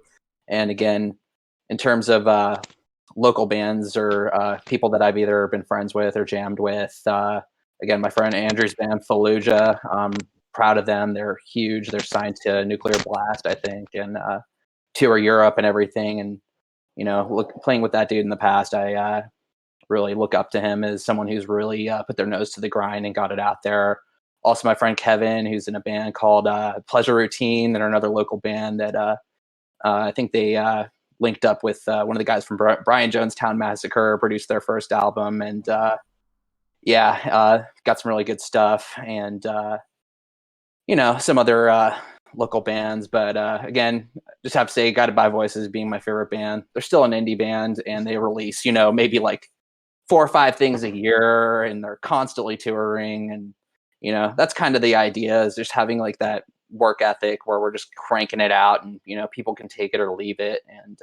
And again, in terms of local bands or people that I've either been friends with or jammed with, again, my friend Andrew's band Fallujah, I'm proud of them. They're huge. They're signed to Nuclear Blast, I think, and tour Europe and everything. And playing with that dude in the past, I really look up to him as someone who's really put their nose to the grind and got it out there. Also, my friend Kevin, who's in a band called Pleasure Routine, that are another local band that I think they linked up with one of the guys from Brian Jonestown Massacre, produced their first album, and got some really good stuff, and some other local bands. But again, just have to say, Guided by Voices being my favorite band. They're still an indie band, and they release maybe like 4 or 5 things a year, and they're constantly touring. And that's kind of the idea, is just having like that work ethic where we're just cranking it out, and people can take it or leave it. And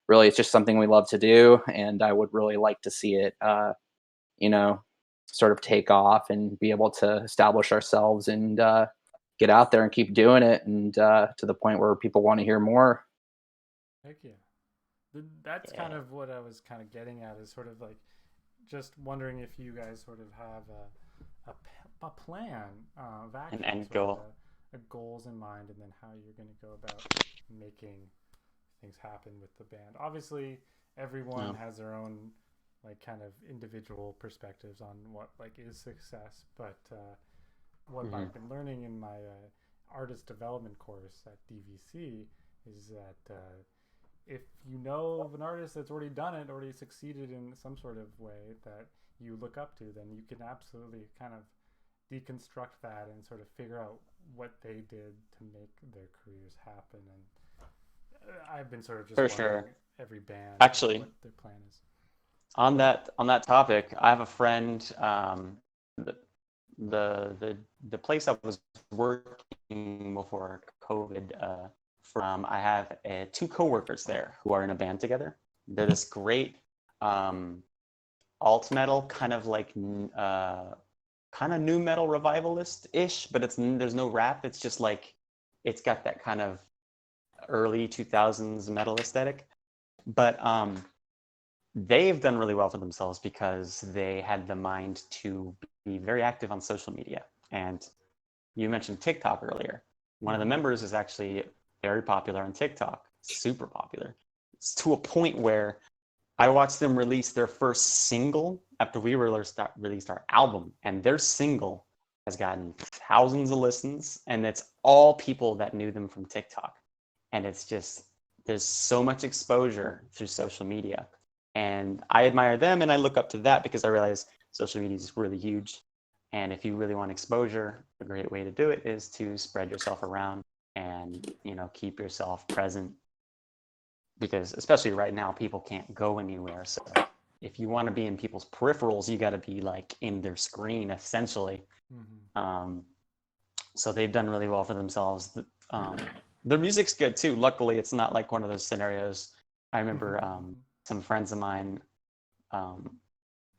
really, it's just something we love to do, and I would really like to see it sort of take off and be able to establish ourselves and get out there and keep doing it, and to the point where people want to hear more. Heck yeah. That's kind Yeah. of what I was kind of getting at, is sort of like just wondering if you guys sort of have a plan of An action, end sort of goal. a goals in mind, and then how you're going to go about making things happen with the band. Obviously, everyone Yeah. has their own like kind of individual perspectives on what like is success, but what Mhm. I've been learning in my artist development course at DVC is that if you know of an artist that's already done it, already succeeded in some sort of way that you look up to, then you can absolutely kind of deconstruct that and sort of figure out what they did to make their careers happen. And I've been sort of just For wondering sure. every band Actually, what their plan is. on that topic, I have a friend. The, the place I was working before COVID. I have two coworkers there who are in a band together. They're this great alt metal, kind of like kind of new metal revivalist ish, but there's no rap. It's just like it's got that kind of early 2000s metal aesthetic. But they've done really well for themselves because they had the mind to be very active on social media. And you mentioned TikTok earlier. One of the members is actually very popular on TikTok, super popular. It's to a point where I watched them release their first single after we released our album, and their single has gotten thousands of listens, and it's all people that knew them from TikTok. And it's just, there's so much exposure through social media. And I admire them and I look up to that because I realize social media is really huge. And if you really want exposure, a great way to do it is to spread yourself around and, keep yourself present, because especially right now, people can't go anywhere. So if you want to be in people's peripherals, you got to be like in their screen essentially. So they've done really well for themselves. Their music's good too. Luckily, it's not like one of those scenarios. I remember some friends of mine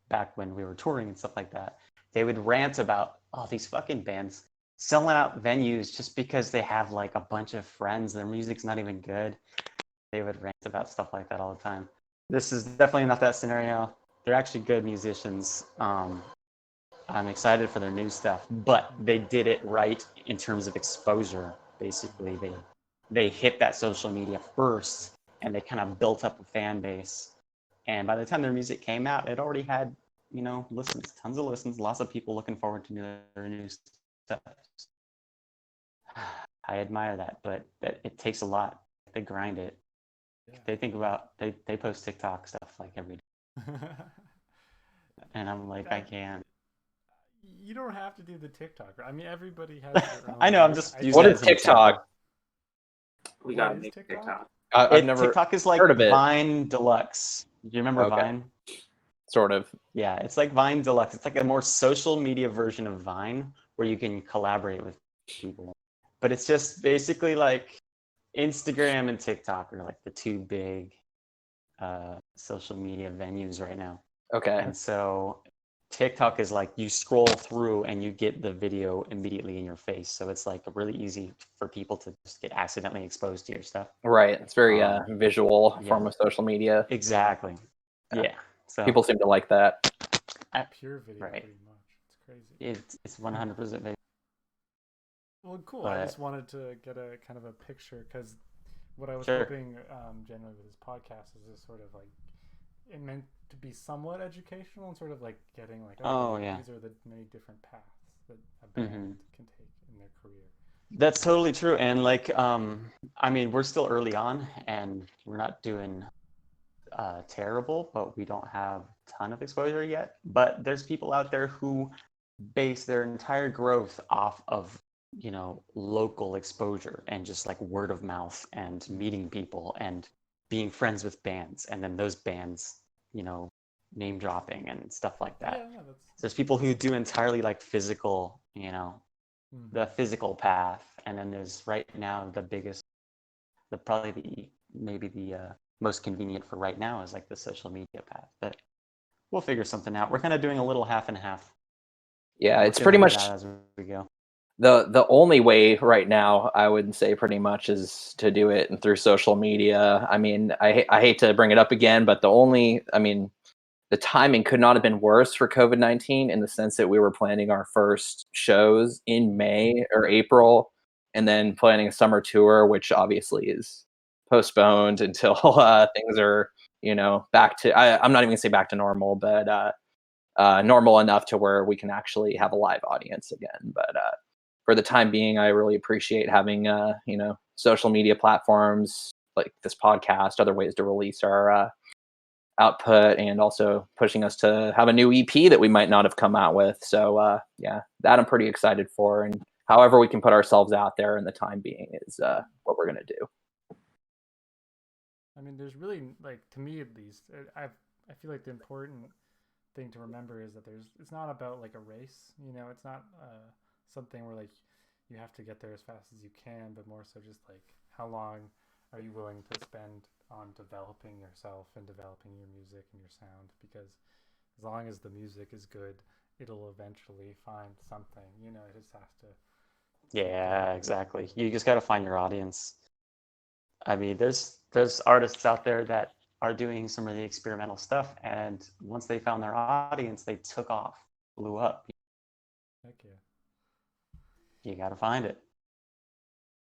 back when we were touring and stuff like that, they would rant about, oh, these fucking bands selling out venues just because they have like a bunch of friends. Their music's not even good. They would rant about stuff like that all the time. This is definitely not that scenario. They're actually good musicians. I'm excited for their new stuff, but they did it right in terms of exposure. Basically, they hit that social media first, and they kind of built up a fan base. And by the time their music came out, it already had, listens, tons of listens, lots of people looking forward to their new stuff. I admire that, but it takes a lot. They grind it. Yeah. They think about, they post TikTok stuff like every day. And I'm like, I can't. You don't have to do the TikTok. I mean, everybody has their own. I know, I'm like, just idea. using What it is as an example. TikTok? We What got to is make TikTok? TikTok. I've never TikTok is like heard of it. Vine Deluxe. Do you remember Okay. Vine? Sort of. Yeah, it's like Vine Deluxe. It's like a more social media version of Vine where you can collaborate with people. But it's just basically like Instagram and TikTok are like the two big social media venues right now. Okay. And so TikTok is like you scroll through and you get the video immediately in your face. So it's like really easy for people to just get accidentally exposed to your stuff. Right. It's very visual yeah. form of social media. Exactly. Yeah. So People seem to like that. Pure video, right. pretty much. It's crazy. It's 100% video. Well, cool. But I just wanted to get a kind of a picture, because what I was Sure. hoping generally with this podcast is just sort of like it meant to be somewhat educational and sort of like getting like, Oh, yeah. these are the many different paths that a band can take in their career. That's totally true. And like, I mean, we're still early on and we're not doing terrible, but we don't have a ton of exposure yet. But there's people out there who base their entire growth off of, local exposure and just like word of mouth and meeting people and being friends with bands. And then those bands, name dropping and stuff like that. Yeah, There's people who do entirely like physical, the physical path. And then there's right now maybe the most convenient for right now is like the social media path. But we'll figure something out. We're kind of doing a little half and half. Yeah, it's We'll pretty figure much it out as we go. The only way right now, I would say pretty much, is to do it through social media. I mean, I hate to bring it up again, but the timing could not have been worse for COVID-19 in the sense that we were planning our first shows in May or April, and then planning a summer tour, which obviously is postponed until things are, back to. I'm not even gonna say back to normal, but normal enough to where we can actually have a live audience again. But for the time being, I really appreciate having social media platforms like this podcast, other ways to release our output, and also pushing us to have a new EP that we might not have come out with. So yeah, that I'm pretty excited for, and however we can put ourselves out there in the time being is what we're gonna do. I mean, there's really, like, to me at least, I feel like the important thing to remember is that it's not about like a race, it's not something where like you have to get there as fast as you can, but more so just like how long are you willing to spend on developing yourself and developing your music and your sound, because as long as the music is good, it'll eventually find something, it just has to. Yeah, exactly. You just got to find your audience. I mean, there's artists out there that are doing some really experimental stuff, and once they found their audience, they took off, blew up. Heck yeah. You got to find it.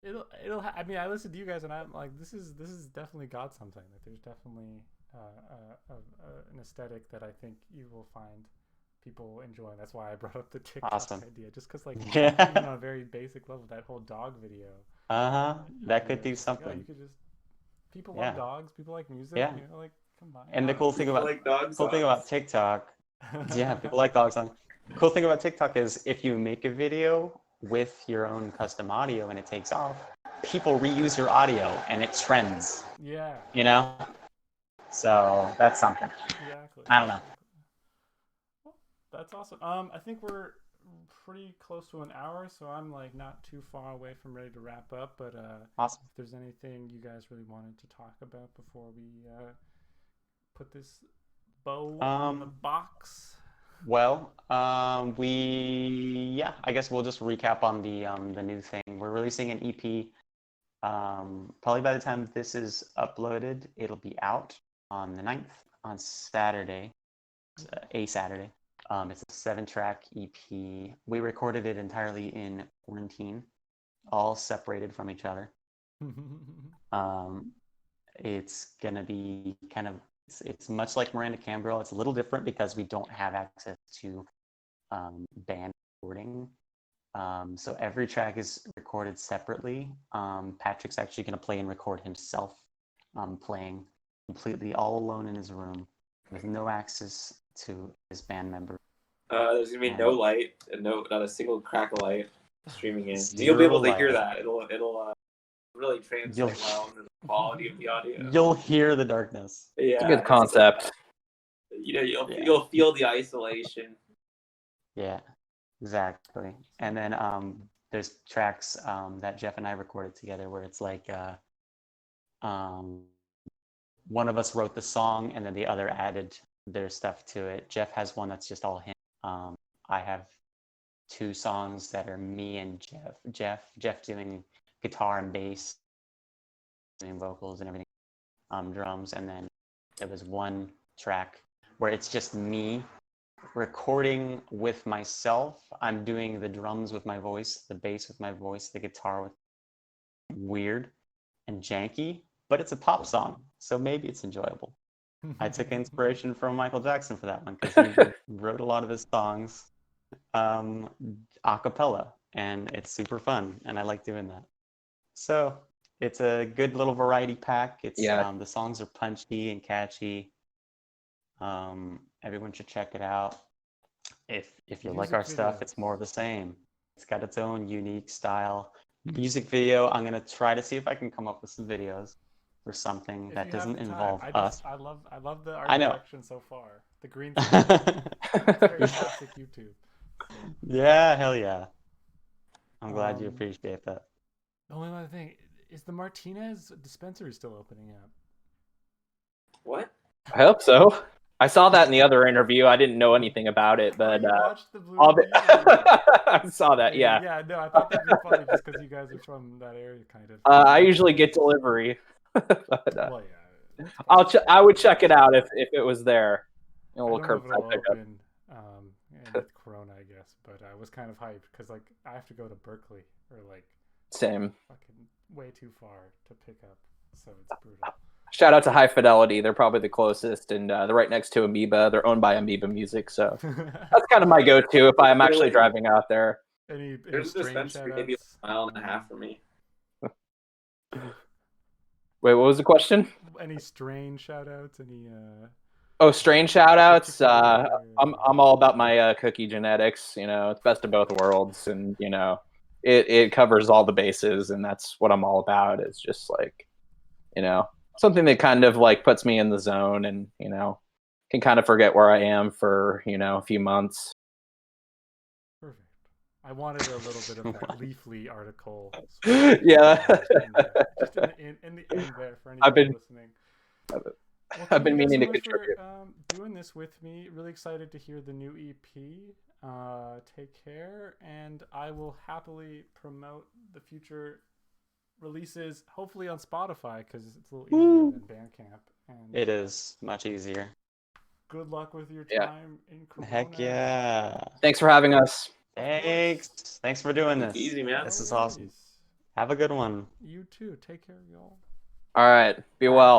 I mean, I listen to you guys and I'm like, this is definitely got something. Like, there's definitely an aesthetic that I think you will find people enjoying. That's why I brought up the TikTok idea, just because like even on a very basic level, that whole dog video. That could do something. Like, you could just people love dogs, people like music. Yeah. Like, come on. And the cool thing about TikTok, yeah, people like dog songs. The cool thing about TikTok is if you make a video with your own custom audio and it takes off, people reuse your audio and it trends. Yeah. So that's something. Exactly. I don't know. Well, that's awesome. I think we're pretty close to an hour, so I'm like not too far away from ready to wrap up. But awesome. If there's anything you guys really wanted to talk about before we put this bow on the box. Well, I guess we'll just recap on the new thing. We're releasing an EP. Probably by the time this is uploaded, it'll be out on the 9th, on Saturday, a Saturday. It's a 7-track EP. We recorded it entirely in quarantine, all separated from each other. It's gonna be kind of, it's much like Miranda Cambridge. It's a little different because we don't have access to band recording. So every track is recorded separately. Patrick's actually going to play and record himself playing completely all alone in his room with no access to his band member. There's going to be no light and not a single crack of light streaming in. You'll be able to hear that. It'll really translate well into the quality of the audio. You'll hear the darkness. Yeah, it's a good concept. You'll feel the isolation. Yeah, exactly. And then there's tracks that Jeff and I recorded together where it's like one of us wrote the song and then the other added their stuff to it. Jeff has one that's just all him. I have 2 songs that are me and Jeff doing guitar and bass, doing vocals and everything, drums, and then there was 1 track where it's just me recording with myself. I'm doing the drums with my voice, the bass with my voice, the guitar with weird and janky, but it's a pop song, so maybe it's enjoyable. I took inspiration from Michael Jackson for that one because he wrote a lot of his songs a cappella, and it's super fun, and I like doing that. So it's a good little variety pack. It's the songs are punchy and catchy. Everyone should check it out. If you like our stuff, it's more of the same. It's got its own unique style. Music video, I'm gonna try to see if I can come up with some videos or something that doesn't involve us. I love the art direction so far. The green screen. It's very classic YouTube. Yeah, hell yeah. I'm glad you appreciate that. The only other thing is, the Martinez dispensary still opening up? What? I hope so. I saw that in the other interview. I didn't know anything about it, Oh, but you watched the Blue all Review? I saw that. Yeah, Yeah, no, I thought that'd be funny just because you guys are from that area, kind of. I usually get delivery. But, Well, yeah. it's fine. I would check it out if it was there. A I little don't know if curbside it'll pickup. open with Corona, I guess, but I was kind of hyped because like I have to go to Berkeley or like Same. fucking way too far to pick up, so it's brutal. Shout out to High Fidelity. They're probably the closest, and they're right next to Amoeba. They're owned by Amoeba Music, so that's kind of my go-to if I'm actually driving out there. Any There's a strange dispensary maybe shoutouts? a mile and a half from me. Wait, what was the question? Any strange shoutouts? Any Oh, strange shout-outs. particular- I'm all about my cookie genetics. You know, it's best of both worlds, and you know, it covers all the bases, and that's what I'm all about. It's just like, you know, something that kind of like puts me in the zone, and you know, can kind of forget where I am for a few months. Perfect. I wanted a little bit of that Leafly article. Yeah. Just in the end there for I've anybody been- listening. I've Thank been you guys meaning so to much contribute. for doing this with me. Really excited to hear the new EP. Take care, and I will happily promote the future releases, hopefully on Spotify, because it's a little easier Woo. than Bandcamp. And It is much easier. good luck with your Yeah. time in Corona. Heck yeah. Thanks for having us. Thanks. Thanks for doing this. Easy, man. This No is awesome. worries. Have a good one. You too. Take care, y'all. All right. Be well.